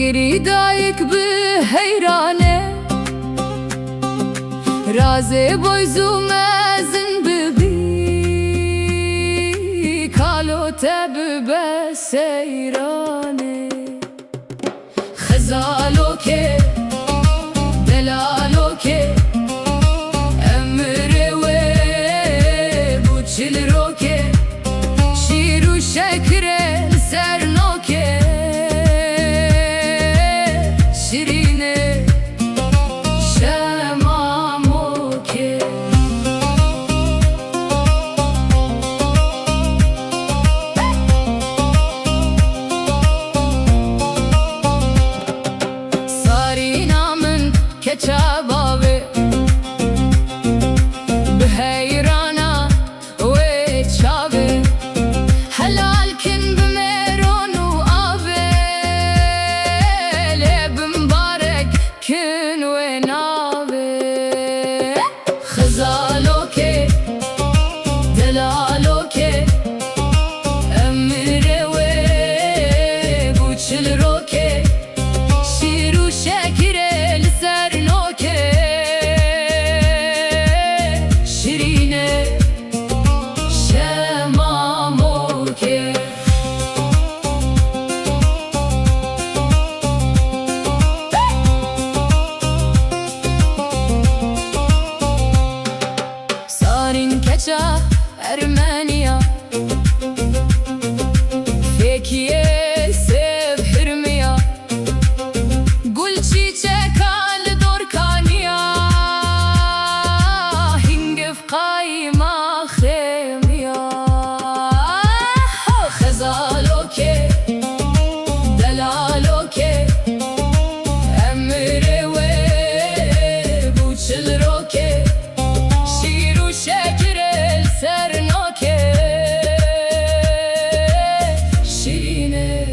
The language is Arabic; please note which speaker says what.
Speaker 1: گری دایک به حیرانه رازه بایزو مزن ببی کالو تب به سیرانه خزالو که دلالو که امر و بوچل رو که شیر و شکر سرنو که شیرینه شمامو که ساری نامن که چاباوه به حیرانا و چاوه حلال کن بمرون و آوه لب مبارک کن و ناوه خزالو که دلالو که امر و بوچل رو که شیر و شکر لسر نو که شیرینه شمامو که سارین کچا ارمنیا فکیه سب هرمیا گل چیچکال دورکانیا هنگف قایما خیمیا خزالو که دلالو که امر و بوچل رو که شیر و شکر سرنو که شیرینه